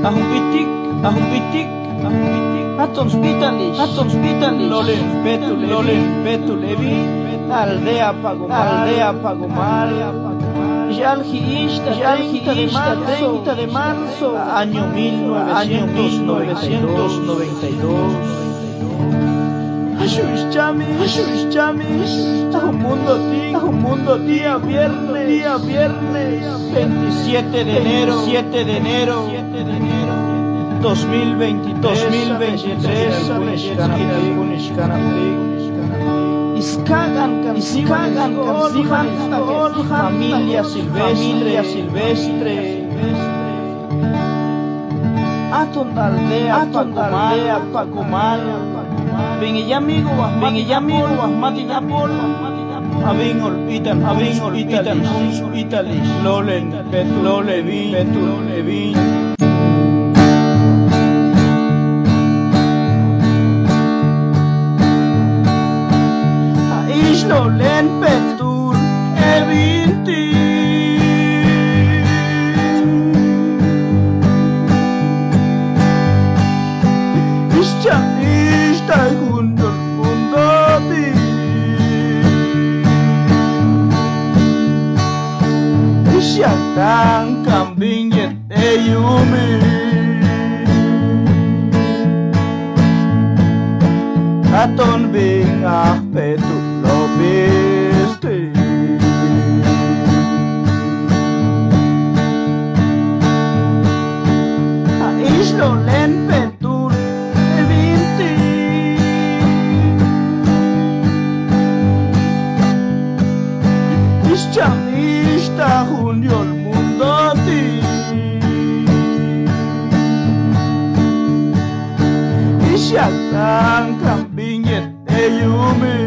Ahumpitik, ahumpitik, ahumpitik. Aton hospitalish. Lolen, betul, evi. Aldea Pagomar. Yalgiista, 30 de marzo, año 1992. Ashuichamis, un mundo día viernes, 27 de enero, 2023, Iskagan familia silvestre, Aton aldea Pagomar. Venga ya amigo, Matinapol. Abin olpitan, hospitalish. Lolen, betul, evin. Lolen, betul, evinti. Ischa junto al mundo di. Ischa tan kambing yet eyumi. Aton bing betul. Lobiste Lolen betul evinti. Ischa junio el mundo di. Ischa tan kambingit eyumi.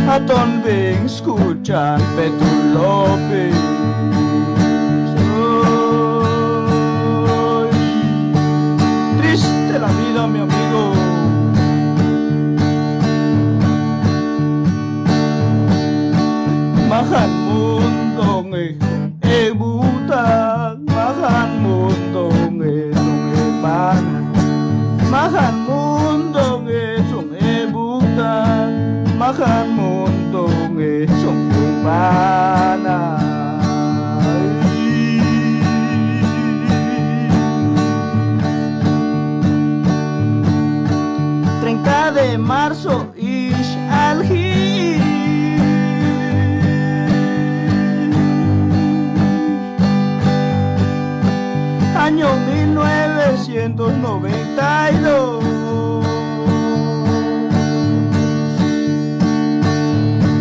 Aton bing escuchan betul lobe. Soy triste la vida, mi amigo. Mahan mundo butang, mahan mundo ban, mahan mundo butang, mahan mundo pana. 30 de marzo ish alhi. Año 1992.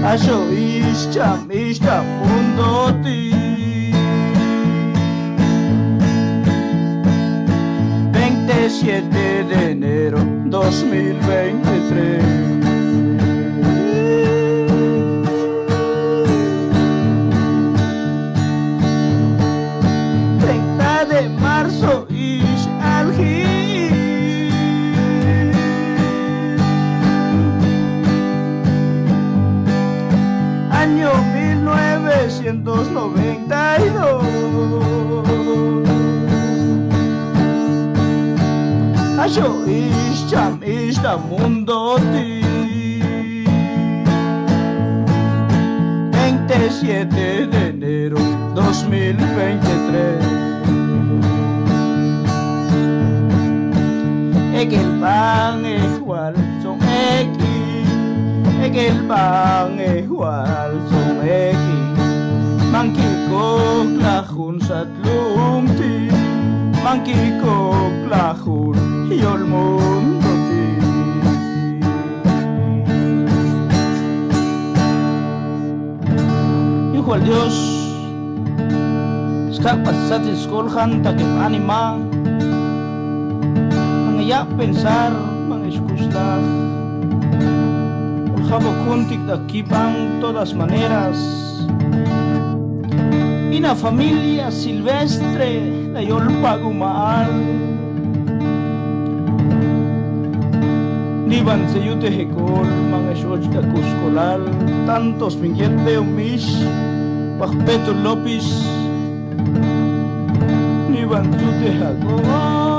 Asho ishta mundo ti. 27 de enero 2023. De marzo ish alhi. Año 1992. Asho ishta mundo ti. 27 de enero 2023. El pan igual son X, el pan igual son X. Mangkikok lahun sa tlumti, mangkikok lahun yol mundo ti. Hijo al Dios, skapas sa tiskolhan takim anima. Ya pensar mangiskuslas Uljabo kuntik da kipang todas maneras. Ina familia silvestre la yol Pagomar. Niban se yute hekol mangishoch da kuskolal tantos mingyente umish Pagpeto López, ni Bantute Jacobo.